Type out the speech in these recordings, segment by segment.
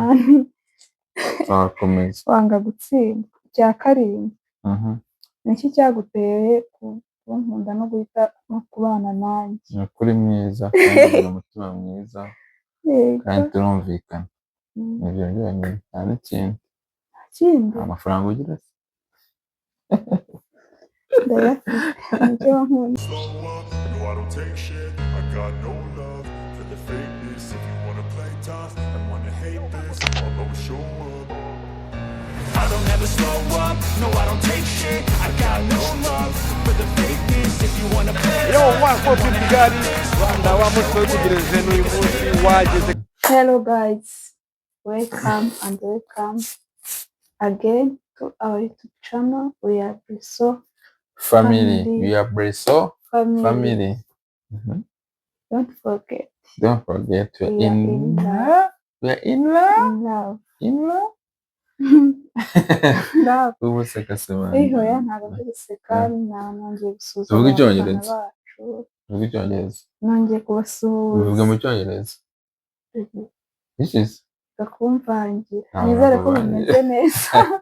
umunani twakomeza wanga gutsindwa. Icya karindwi niki cyaguteye kunkunda no guhita no kubana nanjye? ni ukuri mwiza kandi ugira umutima mwiza kandi turumvikana. Nibyo byonyine nta n'ikindi. Amafaranga ugira se? ndayafite nicyo wankunda. I don't ever slow up, no I don't take shit. I got no love for the fakeness. If you wanna play yo wako Kigali Rwanda wa mutwe kugereze n'uyu munsi wageze. Hello guys, welcome again to our YouTube channel. We are Bresso family. We are Bresso family. Don't forget we are in love. We are in love. Ubu seka sema. Hoya ntabwo ndi guseka, nongeye gusuhuza Tuvuge Icyongereza. bacu. Tuvuge Icyongereza. Nongeye kubasuhuza. Uvuga mu Cyongereza. Iki Ndakumvangira. Nizere ko bimeze neza.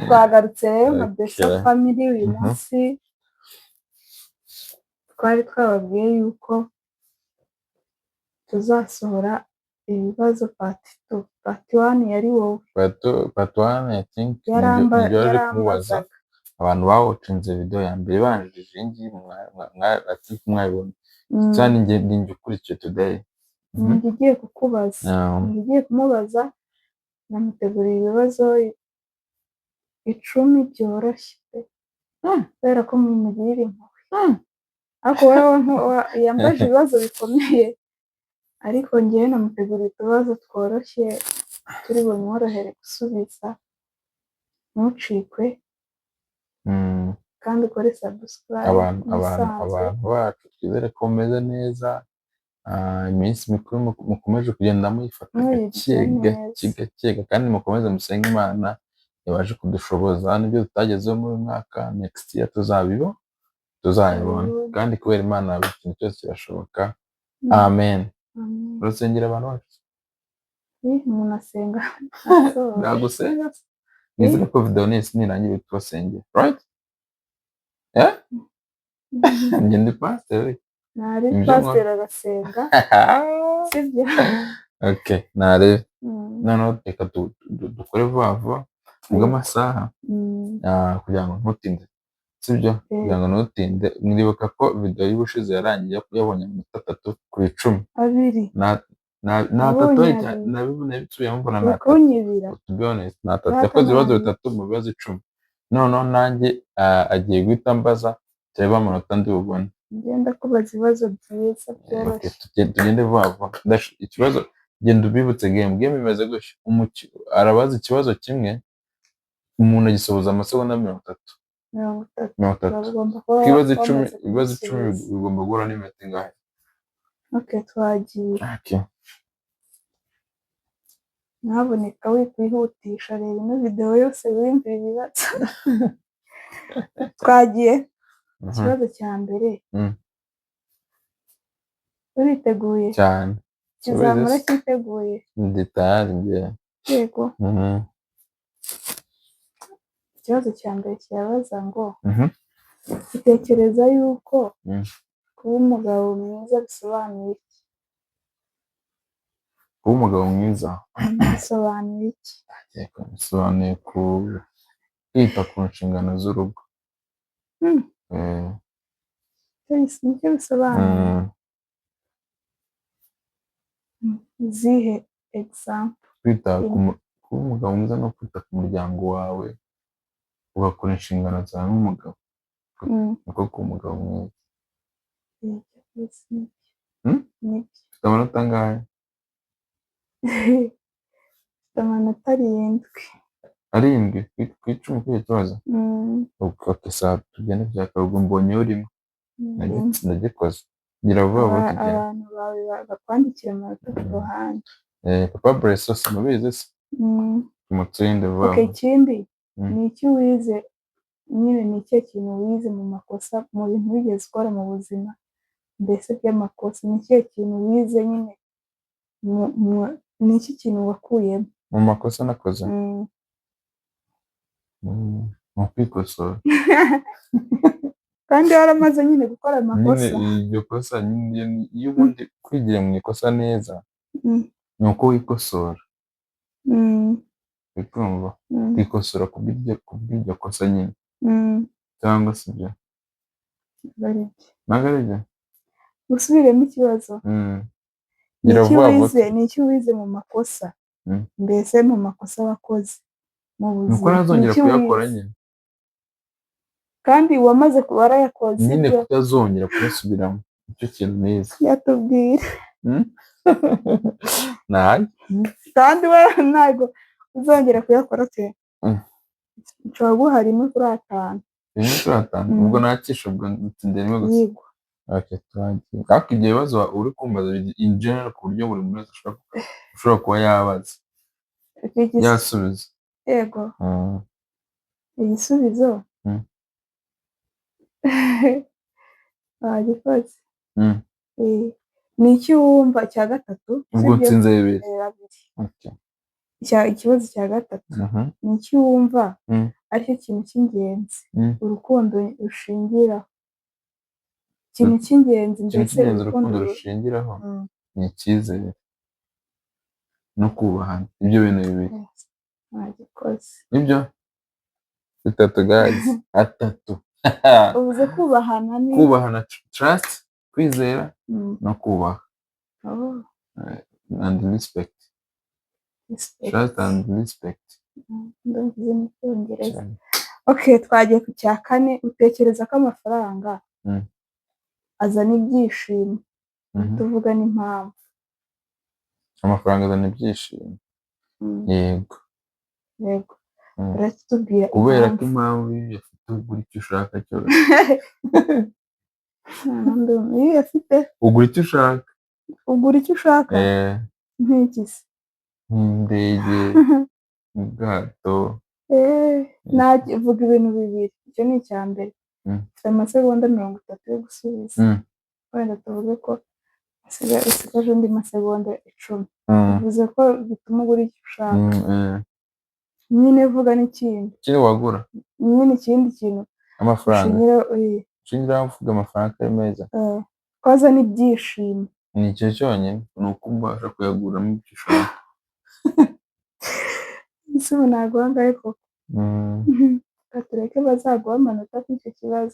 Twagarutse rero na Bresso family uyu munsi. Twari twababwiye yuko tuzasohora ibibazo part 2. Part 1 yari wowe. Part 1 I think nibyo ari kumubaza abantu bawucinze video ya mbere banjije ingi ati mwabibona cyane ngiye ukurikiye today. Ngiye kukubaza. Ngiye kumubaza namuteguriye ibibazo 10 byoroshye. Kubera ko mumugirira impuhwe. Ariko wowe yambaje ibibazo bikomeye. Ariko ngiye namuteguriye utubazo tworoshye turi bumworohere gusubiza. Ntucikwe. Kandi ukore subscribe. Abantu bacu twizere ko meze neza. Iminsi mikuru mukomeje kugenda muyifata gake kandi mukomeze musenge Imana yabaje kudushoboza n'ibyo tutagezeho muri mwaka next year tuzabibona kandi kubera Imana ikintu cyose kirashoboka. Amen. Urasengera abantu bacu? Umuntu asenga. Nagusenga nizere ko video nirangira tubasengera, right? Ngende pastor. Nari pastor agasenga. Sibyo? Okay, nare. No, reka dukore vuba bw'amasaha kugira ngo ntutinde. Sibyo? Kugira ngo ntutinde. Mwibuka ko video y'ubushize yarangiye yabonye amanota 3 kuri 10. 2. Na 3 nabibone bituye mbona na 3. To be honest, na 3 yakoze ibibazo 3 mu bibazo 10. No nanjye agiye guhita mbaza cyaba amanota ndi bubone. Ngenda kubaza ibibazo byiza byoroshye. Tugende vuba. Ikibazo genda ubibutse game imeze gutyo. Arabaza ikibazo kimwe umuntu agisoboza amasegonda 30. 30. Ibibazo 10 bigomba guhura n'iminota ingahe? Okay, twagiye. Okay. Naboneka wikwihutisha rero ino video yose wimvira ibibazo. Twagiye. Ikibazo cya mbere. Uriteguye? Cyane. Kizamura cyiteguye? Nditari ngiye. Yego. Ikibazo cya mbere kirabaza ngo utekereza yuko kuba umugabo mwiza bisobanuye iki? Kuba umugabo mwiza bisobanuye iki? Bisobanuye kwita ku nshingano z'urugo. Nicyo bisobanuye. Zihe example? Kuba umugabo mwiza no kwita ku muryango wawe ugakora inshingano zawe nk'umugabo. Niko kuba umugabo mwiza. Ufite amanota angahe? Ufite amanota 7. 7 ku 10 kuri kibazo. Okay, saa tugende byakarugo mbonye urimo. Ndagikoze. Ngira vuba tugende. Abantu bawe bakwandikira amanota ku ruhande. Papa Bresso simubizi se. Tumutsinde vuba. Okay, ikindi ni iki wize? Nyine ni cyo kintu wize mu makosa mu bintu wigeze ukora mu buzima mbese by'amakosa. Ni cyo kintu wize nyine ni iki kintu wakuyemo mu makosa nakoze mu kwikosora kandi waramaze nyine gukora amakosa nyine iryo kosa nyine iyo ubundi kwigira mu ikosa neza ni uko wikosora bikumva kwikosora kubw'iryo kosa nyine cyangwa se ibyo ntabwo ari byo usubiremo ikibazo ni iki wize mu makosa mbese mu makosa wakoze mu buzima nuko ntazongera kuyakora nyine kandi wamaze kuba warayakoze nyine kutazongera kuyasubiramo nicyo kintu neza yatubwira nayo kandi we ntabwo uzongera kuyakora pe nshobora guha 1 kuri 5 1 kuri 5 ubwo nakisha ubwo ndetse rimwe gusa yego turagiye ariko ibyo bibazo uri kumbaza in general ku buryo buri muntu wese ushobora kuba yabaza yasubiza yego igisubizo gikoze ni iki wumva cya gatatu ubwo nsinze 2 ikibazo cya gatatu ni iki wumva aricyo kintu cy'ingenzi urukundo rushingiraho ikintu cy'ingenzi mbese urukundo rushingiraho ni icyizere no kubahana ibyo bintu bibiri ntagikoze nibyo 3 guys 3 ubuze kubahana ni kubahana trust kwizera no kubaha and respect trust and respect ndumvize mu Cyongereza okay twagiye ku cya 4 utekereza ko amafaranga azana ibyishimo tuvuga n'impamvu amafaranga azana ibyishimo yego uratubwira kubera ko impamvu iyo ufite ugura icyo ushaka cyose iyo ufite ugura icyo ushaka nk'iki se nk'indege ubwato vuga ibintu bibiri icyo ni icya mbere ufite amasegonda 30 yo gusubiza wenda tuvuge ko usigaje undi masegonda 10 bivuze ko bituma ugura icyo ushaka nyine vuga n'ikindi kiri wagura nyine ikindi kintu amafaranga shingira uvuga amafaranga ari meza koza n'ibyishimo ni icyo cyonyine ni uko ubasha kuyaguramo ibyo ushaka ese ubu naguhanga ariko tureke bazaguha amanota kuri icyo kibazo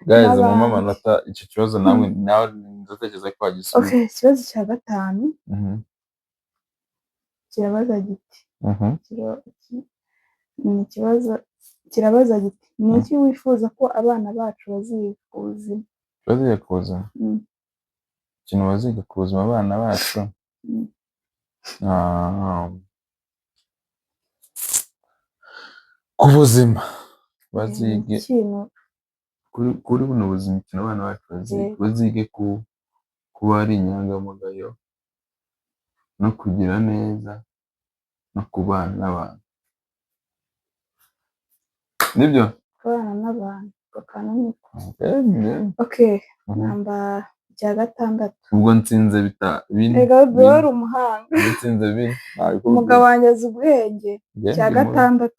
guys mumpa amanota icyo kibazo nawe ndatekereza ko wagisubiza okay ikibazo cya 5 kirabaza giti ni ikibazo kirabaza giti ni iki wifuza ko abana bacu baziga ku buzima ikintu baziga ku buzima abana bacu ku buzima bazige kuri buno buzima ikintu abana bacu bazige kuba ari inyangamugayo no kugira neza no kubana n'abantu nibyo kubana n'abantu bakananirwa okay namba cya 6 ubwo nsinze 4 ega dore umuhanga nsinze 4 umugabo wanjye azi ubwenge cya 6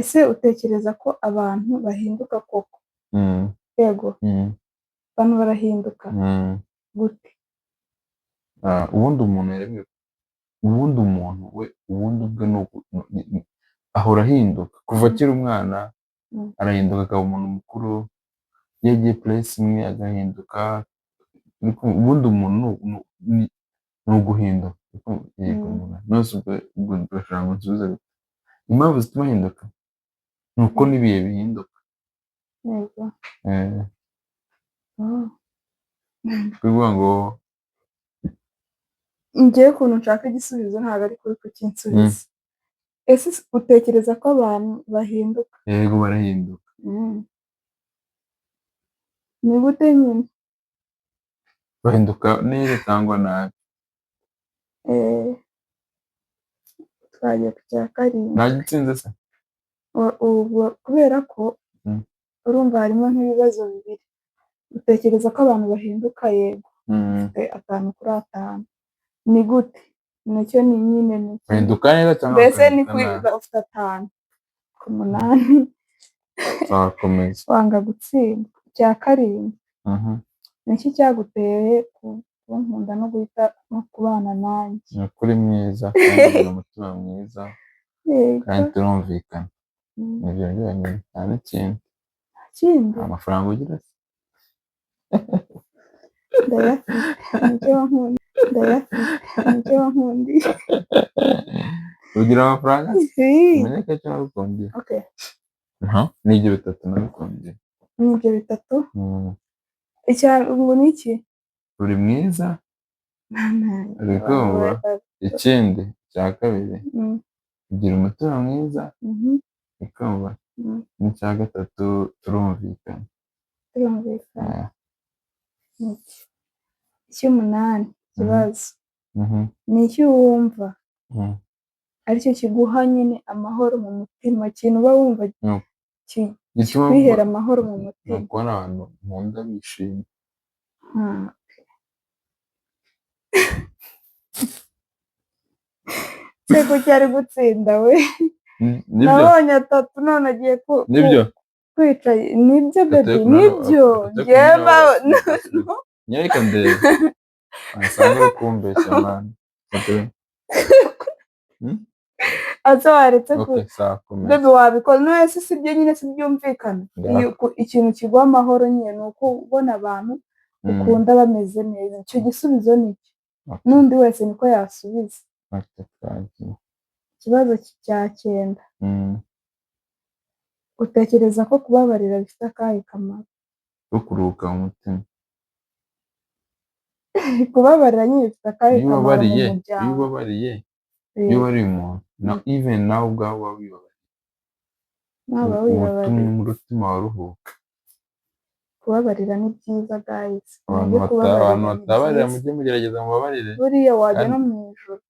ese utekereza ko abantu bahinduka koko yego abantu barahinduka gute ubundi umuntu yaremwe ubundi umuntu we ubundi ubwe ahora ahinduka kuva akiri umwana arahinduka akaba umuntu mukuru yagiye place imwe agahinduka ubundi umuntu ni uguhinduka yego nose ubwo ndashaka ngo nsubize impamvu zituma ahinduka ni uko n'ibihe bihinduka yego kuvuga ngo ngiye ukuntu nshaka igisubizo ntabwo ari kuri kukinsubiza ese utekereza ko abantu bahinduka yego barahinduka ni gute nyine bahinduka neza cyangwa nabi twagiye ku cya 7 nagitsinze se kubera ko urumva harimo nk'ibibazo bibiri utekereza ko abantu bahinduka yego 5 kuri 5 ni gute nacyo ni nyine ni uhinduka neza cyangwa mbese ni ukahinduka nabi? kwiga ufite 5 ku 8 Twakomeza. wanga gutsinda. Icya karindwi ni iki cyaguteye kunkunda no guhita no kubana nanjye? Ni ukuri mwiza kandi ugira umutima mwiza kandi turumvikana. Nibyo byonyine nta n'ikindi. Ikindi Amafaranga ugira se? ndayafite nicyo wankundiye. Ugira amafaranga? Umenye ko icyo nagukundiye. Okay. Ni ibyo bitatu nagukundiye. Ni ibyo bitatu? Ngo ni iki? Uri mwiza, uri kumva, ikindi cya kabiri ugira umutima mwiza, uri kumva, n'icya gatatu turumvikana. Icy'umunani ikibazo ni iki wumva aricyo kiguha nyine amahoro mu mutima, ikintu uba wumva kikwihera amahoro mu mutima? Ni ukubona abantu nkunda bishimye. Seko cyari gutsinda we. Nabonye 3 none agiye kwicaye. Nibyo baby, nibyo ngema nyereka ndebe wasanga urukumbeshya mwana. Azawaretse ko baby wabikora no ese sibyo nyine sibyumvikana. Ikintu kigwa amahoro nyine nuko ubona abantu ukunda bameze neza. Icyo gisubizo ni iki? N'undi wese niko yasubiza. Ikibazo cya 9 utekereza ko kubabarira bifite akahe kamaro? Kuruhuka mu mutima. Kubabarira nyine bifite akahe kamaro mu muryango? Iyo ubabariye umuntu na even nawe ubwawe wibabariye utuma umutima waruhuka. Kubabarira ni byiza guys. Abantu batabarira mujye mugerageza mubabarire. Buriya wajya no mu ijuru.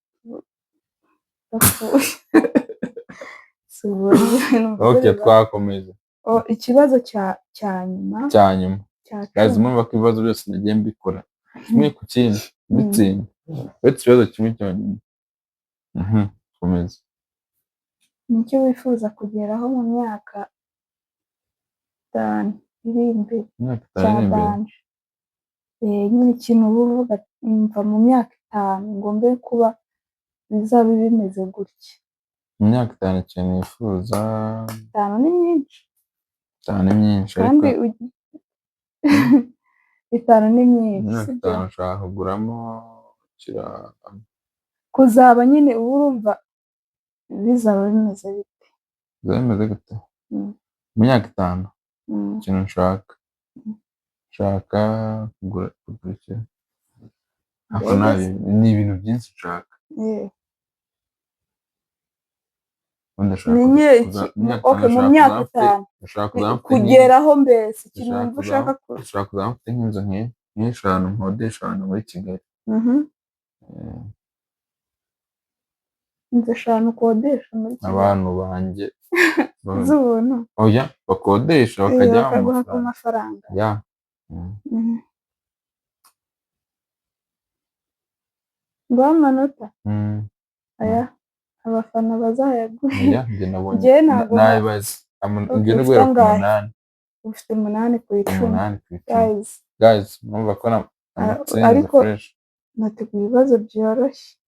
Okay, twakomeza. Ikibazo cya nyuma. Guys, mwumva ko ibibazo byose nagiye mbikora kimwe ku kindi bitsinda. Ikibazo kimwe cyonyine. Komeza. Ni iki wifuza kugeraho mu myaka 5 iri imbere? Cyabanje. Nyine ikintu uvuga mva mu myaka 5 ngombe kuba bizaba bimeze gutya. Mu myaka 5 ikintu nifuza. 5 ni myinshi. 5 ni myinshi kandi 5 ni myinshi. 5 ushaka kuguramo kuzaba nyine urumva bizaba bimeze bite? Bizaba bimeze gute? Mu myaka 5 ikintu nshaka kugura ikintu. Ni ibintu byinshi nshaka. Mu myaka 5 kugeraho mbese ikintu wumva ushaka ushaka kuzaba mfite nk'inzu nk'eshanu nkodesha ahantu muri Kigali. inzu 5 ukodesha muri Kigali? Abantu banjye z'ubuntu? Oya, bakodesha bakajya bakaguha ku mafaranga. Ngo amanota aya abafana bazayaguha. Njye nabonye nabibaze. Njye no guhera ku 8. Ufite 8 ku 10. Guys, mwumva ko ariko nateguye ibibazo byoroshye.